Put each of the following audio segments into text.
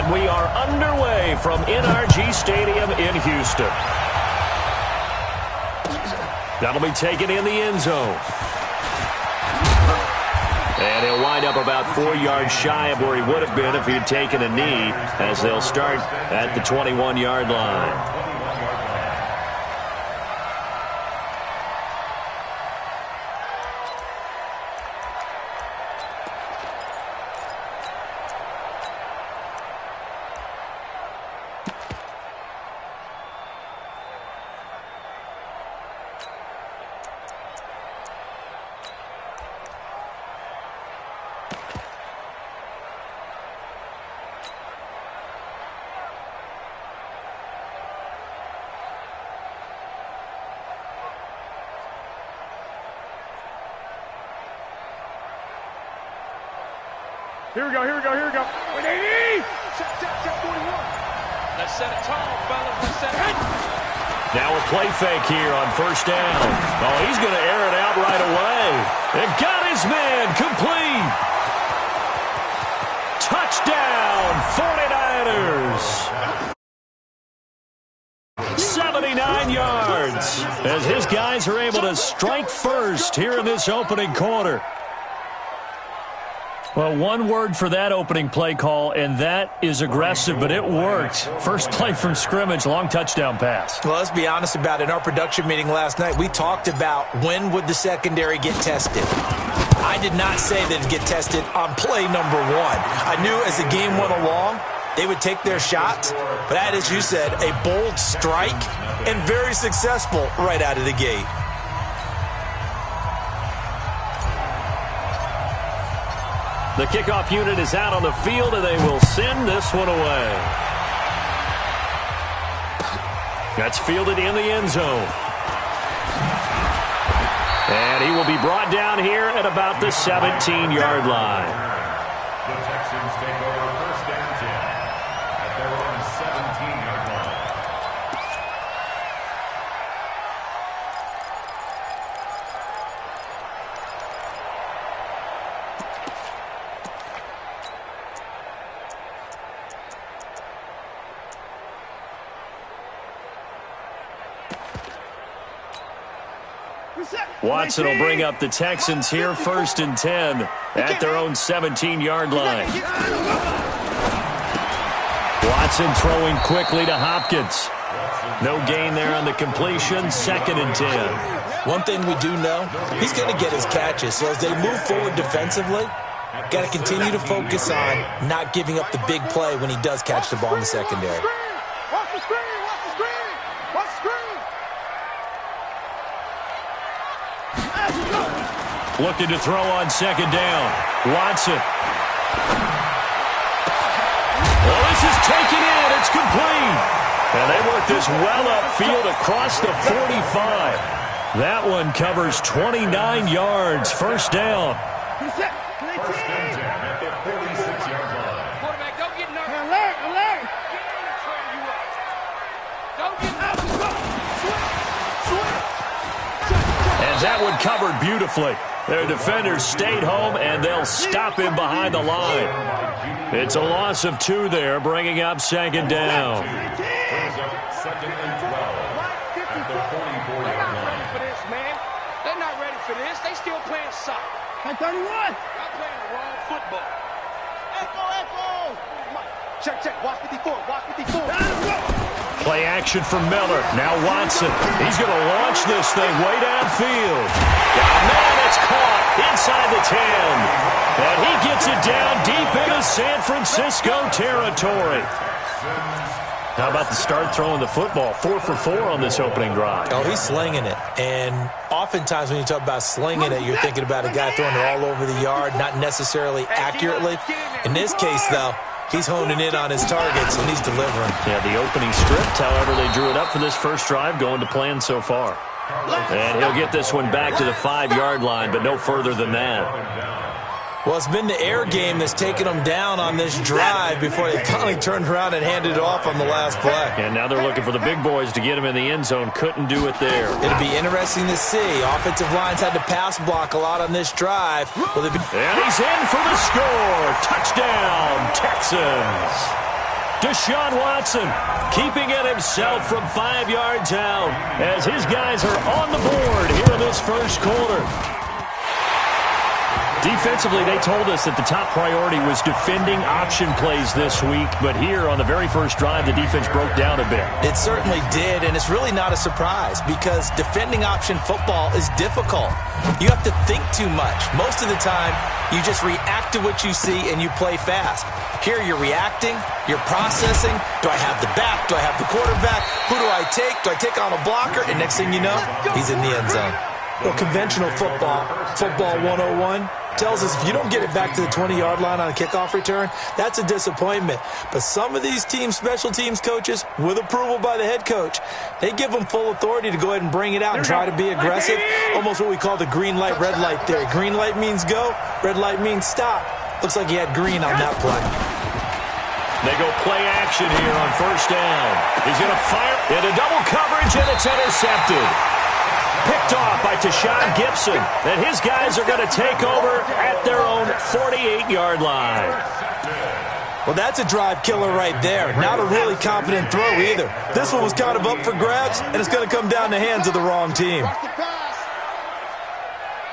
And we are underway from NRG Stadium in Houston. That'll be taken in the end zone. And he'll wind up about 4 yards shy of where he would have been if he had taken a knee, as they'll start at the 21-yard line. Here we go. Wait, 80! Check 41. Let's set it tall, fellas. Let's set it. Now a play fake here on first down. Oh, he's going to air it out right away. And got his man complete. Touchdown, 49ers. 79 yards as his guys are able to strike first here in this opening quarter. Well, one word for that opening play call, and that is aggressive, but it worked. First play from scrimmage, long touchdown pass. Well, let's be honest about it. In our production meeting last night, we talked about when would the secondary get tested. I did not say that it'd get tested on play number one. I knew as the game went along, they would take their shots, but that, as you said, a bold strike and very successful right out of the gate. The kickoff unit is out on the field, and they will send this one away. That's fielded in the end zone. And he will be brought down here at about the 17-yard line. The Texans take over first down 10 at their own 17-yard line. Watson will bring up the Texans here first and 10 at their own 17-yard line. Watson throwing quickly to Hopkins. No gain there on the completion, second and 10. One thing we do know, he's going to get his catches. So as they move forward defensively, got to continue to focus on not giving up the big play when he does catch the ball in the secondary. Watch the screen! Looking to throw on second down. Watson. Well, this is taken in. It's complete. And they work this well upfield across the 45. That one covers 29 yards. First down. First and 10 at the 46-yard line. Quarterback, don't get nervous. Alert! Get in and train you up. Don't get nervous. And that one covered beautifully. Their defenders stayed home, and they'll stop him behind the line. It's a loss of 2 there, bringing up second down. Second and 12 at the 44-yard line. For this, man. They're not ready for this. They still playing soccer. 31! Y'all playing the wrong football. Echo! Check. Watch 54. Play action from Miller. Now Watson. He's going to launch this thing way downfield. Oh, man, it's caught inside the 10. And he gets it down deep into San Francisco territory. How about the start throwing the football? 4 for 4 on this opening drive. Oh, he's slinging it. And oftentimes when you talk about slinging it, you're thinking about a guy throwing it all over the yard, not necessarily accurately. In this case, though, he's honing in on his targets, and he's delivering. Yeah, the opening script, however, they drew it up for this first drive, going to plan so far. And he'll get this one back to the 5-yard line, but no further than that. Well, it's been the air game that's taken them down on this drive before they finally turned around and handed it off on the last play. And now they're looking for the big boys to get him in the end zone. Couldn't do it there. It'll be interesting to see. Offensive lines had to pass block a lot on this drive. And he's in for the score. Touchdown, Texans. Deshaun Watson keeping it himself from 5 yards out as his guys are on the board here in this first quarter. Defensively, they told us that the top priority was defending option plays this week, but here on the very first drive, the defense broke down a bit. It certainly did, and it's really not a surprise because defending option football is difficult. You have to think too much. Most of the time, you just react to what you see and you play fast. Here you're reacting, you're processing. Do I have the back? Do I have the quarterback? Who do I take? Do I take on a blocker? And next thing you know, he's in the end zone. Well, conventional football 101, tells us if you don't get it back to the 20-yard line on a kickoff return, that's a disappointment. But some of these team special teams coaches, with approval by the head coach, they give them full authority to go ahead and bring it out and try to be aggressive, almost what we call the green light, red light theory. Green light means go, red light means stop. Looks like he had green on that play. They go play action here on first down. He's going to fire into double coverage, and it's intercepted. Picked off by Tashawn Gibson, and his guys are going to take over at their own 48-yard line. Well, that's a drive killer right there. Not a really confident throw either. This one was kind of up for grabs, and it's going to come down the hands of the wrong team.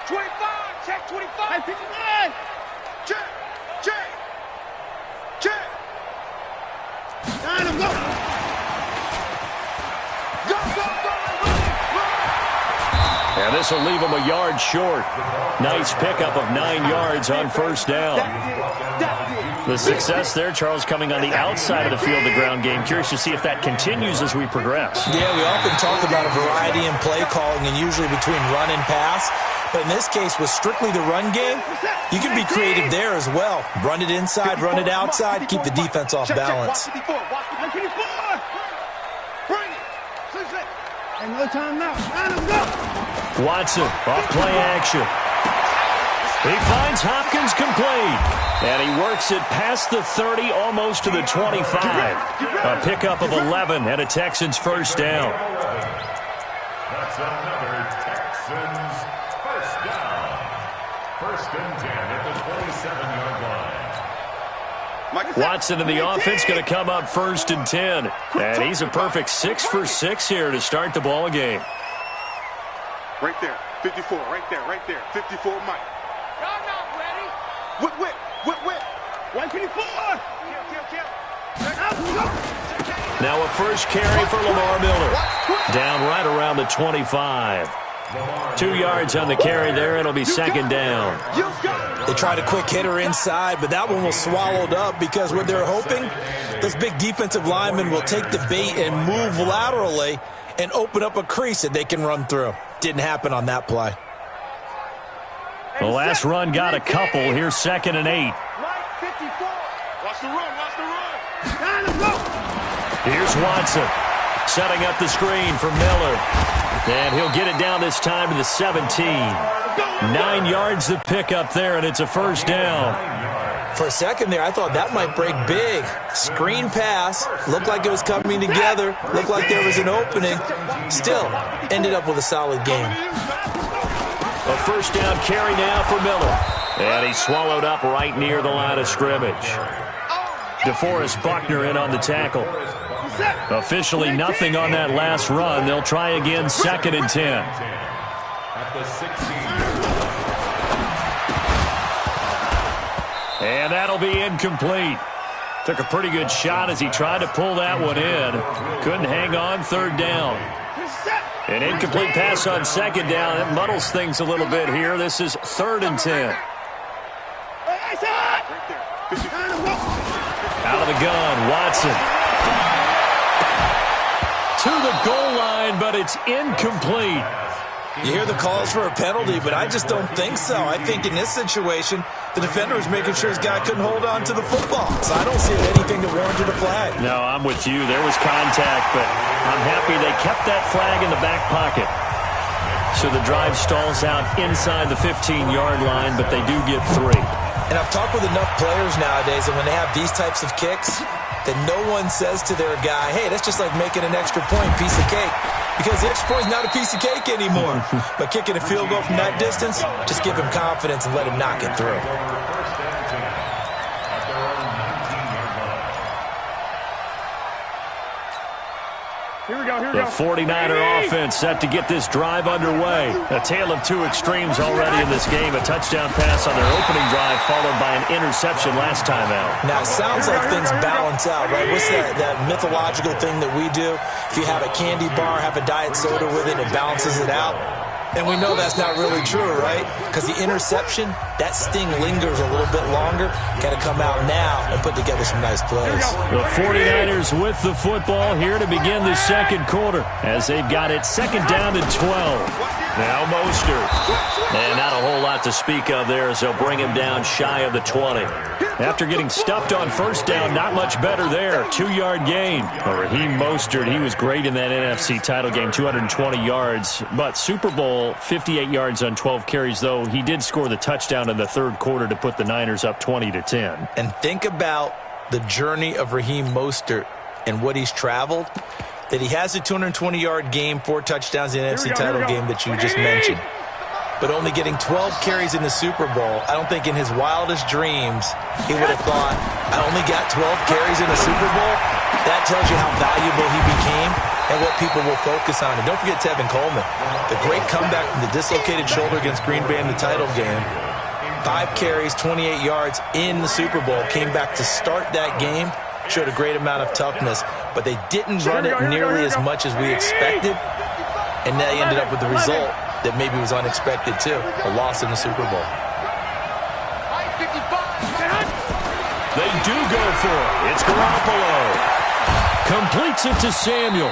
25, check 25. 59. Check. Line him, go. And this will leave him a yard short. Nice pickup of 9 yards on first down. The success there, Charles, coming on the outside of the field, the ground game. Curious to see if that continues as we progress. Yeah, we often talk about a variety in play calling and usually between run and pass. But in this case, with strictly the run game, you can be creative there as well. Run it inside, run it outside, keep the defense off balance. Bring it. Ain't no time now. Line him, go. Watson off play action. He finds Hopkins complete. And he works it past the 30, almost to the 25. A pickup of 11 and a Texans first down. That's another Texans first down. First and 10 at the 27-yard line. Watson and the offense going to come up first and 10. And he's a perfect 6 for 6 here to start the ball game. Right there, 54, right there, 54, Mike. Y'all not ready. Whip. 154. Now a first carry for Lamar Miller. Down right around the 25. 2 yards on the carry there. It'll be second down. They tried a quick hitter inside, but that one was swallowed up because what they're hoping, those big defensive linemen will take the bait and move laterally and open up a crease that they can run through. Didn't happen on that play. The last run got a couple. Here's second and 8. Watch the run. Here's Watson setting up the screen for Miller. And he'll get it down this time to the 17. 9 yards to pick up there, and it's a first down. For a second there, I thought that might break big. Screen pass. Looked like it was coming together. Looked like there was an opening. Still, ended up with a solid game. A first down carry now for Miller. And he's swallowed up right near the line of scrimmage. DeForest Buckner in on the tackle. Officially nothing on that last run. They'll try again, second and 10. At the 16. And that'll be incomplete. Took a pretty good shot as he tried to pull that one in. Couldn't hang on, third down. An incomplete pass on second down. It muddles things a little bit here. This is third and 10. Out of the gun, Watson. To the goal line, but it's incomplete. You hear the calls for a penalty, but I just don't think so. I think in this situation, the defender was making sure his guy couldn't hold on to the football. So I don't see anything that warranted a flag. No, I'm with you. There was contact, but I'm happy they kept that flag in the back pocket. So the drive stalls out inside the 15-yard line, but they do get 3. And I've talked with enough players nowadays that when they have these types of kicks, that no one says to their guy, hey, that's just like making an extra point, piece of cake. Because the extra point is not a piece of cake anymore. But kicking a field goal from that distance, just give him confidence and let him knock it through. The 49er offense set to get this drive underway. A tale of two extremes already in this game. A touchdown pass on their opening drive followed by an interception last time out. Now, it sounds like things balance out, right? What's that mythological thing that we do? If you have a candy bar, have a diet soda with it, it balances it out. And we know that's not really true, right? Because the interception, that sting lingers a little bit longer. Got to come out now and put together some nice plays. The 49ers with the football here to begin the second quarter as they've got it second down and 12. Now Mostert. And not a whole lot to speak of there as they'll bring him down shy of the 20. After getting stuffed on first down, not much better there. 2-yard gain. Raheem Mostert, he was great in that NFC title game, 220 yards. But Super Bowl, 58 yards on 12 carries, though. He did score the touchdown in the third quarter to put the Niners up 20-10. And think about the journey of Raheem Mostert and what he's traveled. That he has a 220-yard game, 4 touchdowns in the NFC title game that you just mentioned. But only getting 12 carries in the Super Bowl, I don't think in his wildest dreams he would have thought, I only got 12 carries in the Super Bowl? That tells you how valuable he became and what people will focus on. And don't forget Tevin Coleman, the great comeback from the dislocated shoulder against Green Bay in the title game. 5 carries, 28 yards in the Super Bowl, came back to start that game, showed a great amount of toughness, but they didn't run it nearly as much as we expected, and they ended up with the result that maybe was unexpected too, a loss in the Super Bowl. They do go for it. It's Garoppolo. Completes it to Samuel.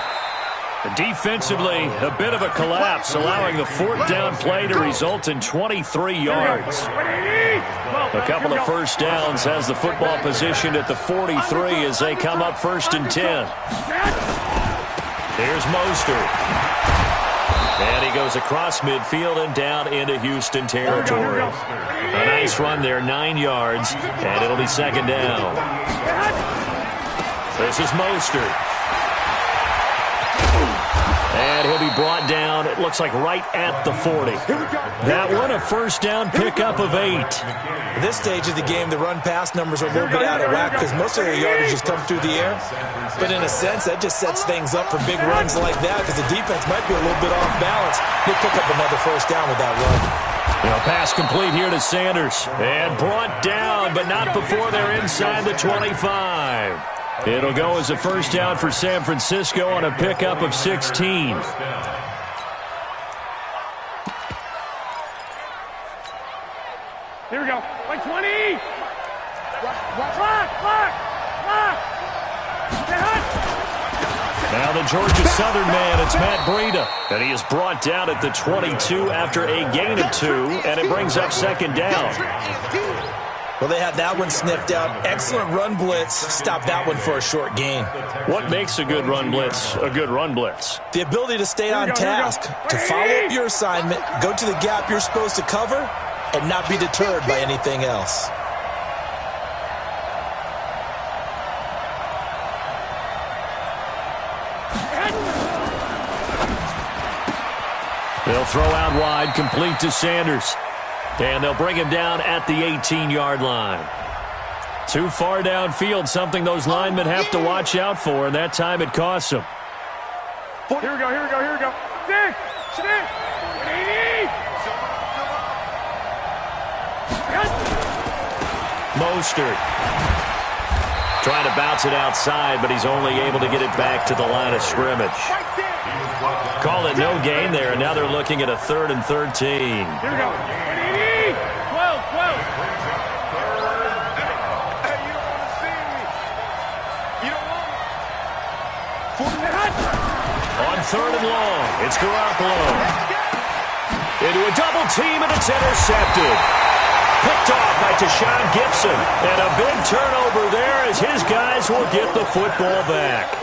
Defensively, a bit of a collapse, allowing the fourth down play to result in 23 yards. A couple of first downs has the football positioned at the 43 as they come up 1st and 10. Here's Mostert. And he goes across midfield and down into Houston territory. A nice run there, 9 yards, and it'll be second down. This is Mostert. And he'll be brought down, it looks like right at the 40. That one a first down pickup of 8. At this stage of the game, the run-pass numbers are a little bit out of whack because most of their yardage has come through the air. But in a sense, that just sets things up for big runs like that because the defense might be a little bit off balance. They'll pick up another first down with that run. Pass complete here to Sanders. And brought down, but not before they're inside the 25. It'll go as a first down for San Francisco on a pickup of 16. Here we go. 120. Clock. Now the Georgia Southern man, it's Matt Breida. And he is brought down at the 22 after a gain of 2, and it brings up second down. Well, they had that one sniffed out. Excellent run blitz. Stop that one for a short gain. What makes a good run blitz a good run blitz? The ability to stay on task, to follow up your assignment, go to the gap you're supposed to cover, and not be deterred by anything else. They'll throw out wide, complete to Sanders. And they'll bring him down at the 18-yard line. Too far downfield, something those linemen have to watch out for, and that time it costs them. Here we go. Stick. Mostert. Trying to bounce it outside, but he's only able to get it back to the line of scrimmage. Call it no gain there, and now they're looking at a 3rd and 13. Here we go. 12. On 3rd and long, it's Garoppolo. Into a double team, and it's intercepted. Picked off by Tashawn Gibson. And a big turnover there as his guys will get the football back.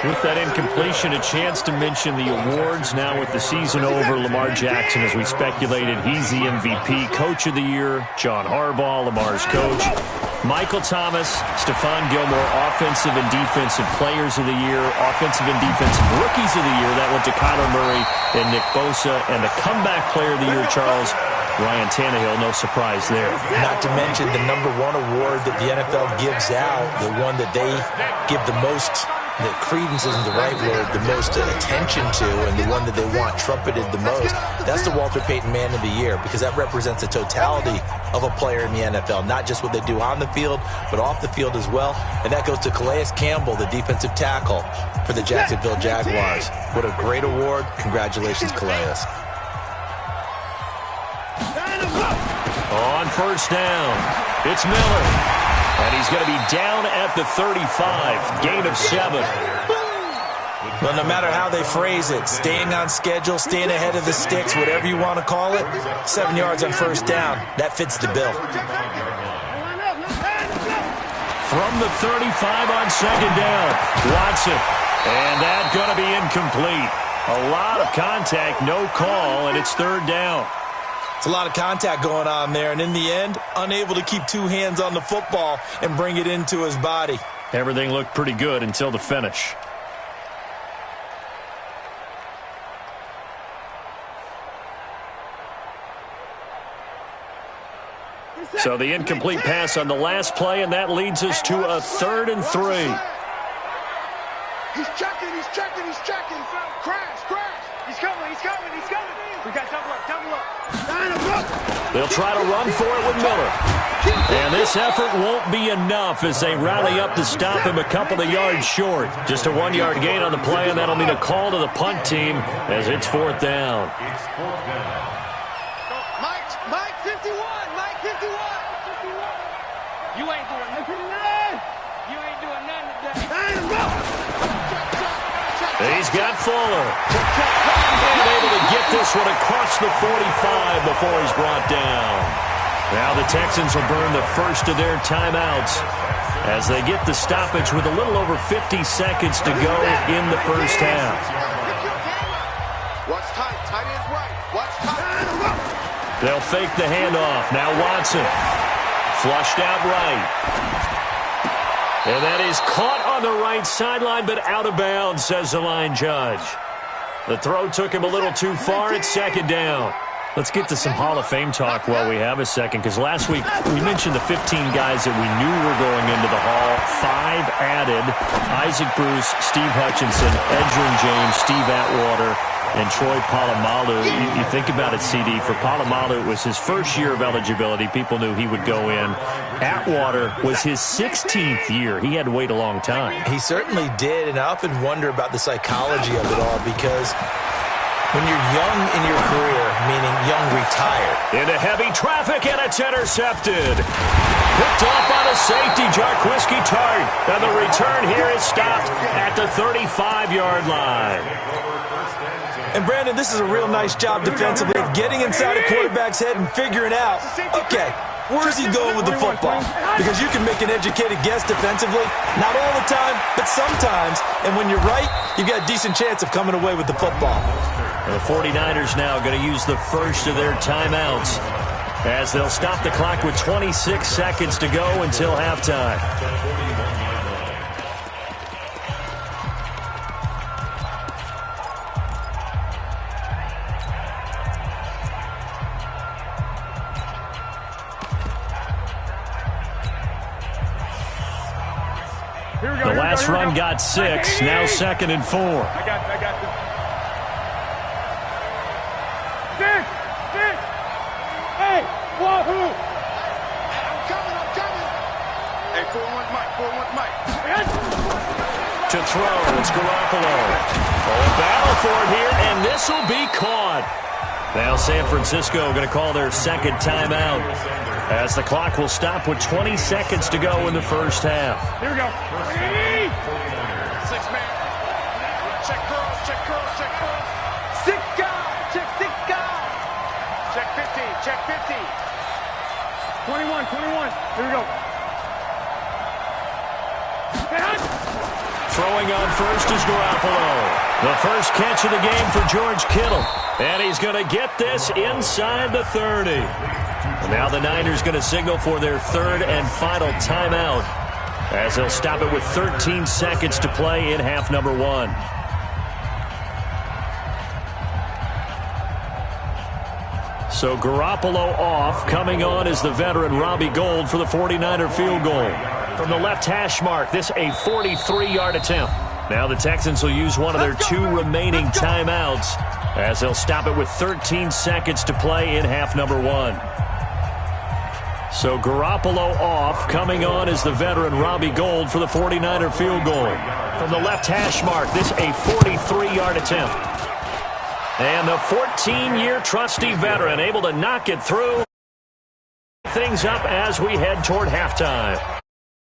With that incompletion, a chance to mention the awards. Now with the season over, Lamar Jackson, as we speculated, he's the MVP. Coach of the Year, John Harbaugh, Lamar's coach. Michael Thomas, Stephon Gilmore, Offensive and Defensive Players of the Year, Offensive and Defensive Rookies of the Year. That went to Kyler Murray and Nick Bosa. And the Comeback Player of the Year, Charles, Ryan Tannehill, no surprise there. Not to mention the #1 award that the NFL gives out, the one that they give the most that credence isn't the right word, the most attention to and the one that they want trumpeted the most, that's the Walter Payton Man of the Year, because that represents the totality of a player in the NFL, not just what they do on the field, but off the field as well. And that goes to Calais Campbell, the defensive tackle for the Jacksonville Jaguars. What a great award. Congratulations, Calais. On first down, it's Miller. And he's going to be down at the 35, gain of 7. Well, no matter how they phrase it, staying on schedule, staying ahead of the sticks, whatever you want to call it, 7 yards on first down, that fits the bill. From the 35 on second down, Watson. And that's going to be incomplete. A lot of contact, no call, and it's third down. It's a lot of contact going on there, and in the end, unable to keep two hands on the football and bring it into his body. Everything looked pretty good until the finish. So the incomplete pass on the last play, and that leads us to a 3rd and 3. He's checking. Crash. He's coming. We got double up. They'll try to run for it with Miller. And this effort won't be enough as they rally up to stop him a couple of yards short. Just a 1-yard gain on the play, and that'll mean a call to the punt team as it's 4th down. Mike 51. You ain't doing nothing. He's got Fuller. And able to get this one across the 45 before he's brought down. Now the Texans will burn the first of their timeouts as they get the stoppage with a little over 50 seconds to go in the first half. Watch tight ends right. Watch tight. They'll fake the handoff. Now Watson. Flushed out right. And that is caught on the right sideline, but out of bounds, says the line judge. The throw took him a little too far. It's second down. Let's get to some Hall of Fame talk while we have a second, because last week we mentioned the 15 guys that we knew were going into the Hall. 5 added: Isaac Bruce, Steve Hutchinson, Edgerrin James, Steve Atwater, and Troy Polamalu. You think about it, CD. For Polamalu, it was his first year of eligibility. People knew he would go in. Atwater was his 16th year. He had to wait a long time. He certainly did, and I often wonder about the psychology of it all, because when you're young in your career, meaning young retired. Into heavy traffic, and it's intercepted. Picked off by the safety, Jarquiski Tart. And the return here is stopped at the 35-yard line. And, Brandon, this is a real nice job defensively of getting inside a quarterback's head and figuring out, okay, where's he going with the football? Because you can make an educated guess defensively. Not all the time, but sometimes. And when you're right, you've got a decent chance of coming away with the football. And the 49ers now going to use the first of their timeouts as they'll stop the clock with 26 seconds to go until halftime. The last run got 6, now 2nd and 4. I got this. 6. Hey, wahoo! I'm coming. Hey, 4-1 Mike. To throw, it's Garoppolo. A battle for it here, and this will be caught. Now San Francisco going to call their second timeout as the clock will stop with 20 seconds to go in the first half. Here we go. 6-man. Check curls. 6 guys. Check 6 guys. Check 50. 21. Here we go. Throwing on first is Garoppolo. The first catch of the game for George Kittle. And he's going to get this inside the 30. And now the Niners going to signal for their third and final timeout as they'll stop it with 13 seconds to play in half number 1. So Garoppolo off. Coming on is the veteran Robbie Gould for the 49er field goal. From the left hash mark, this a 43-yard attempt. Now the Texans will use one of their 2 remaining timeouts as they'll stop it with 13 seconds to play in half number 1. So Garoppolo off. Coming on is the veteran Robbie Gould for the 49er field goal. From the left hash mark, this a 43-yard attempt. And the 14-year trusty veteran able to knock it through. Things up as we head toward halftime.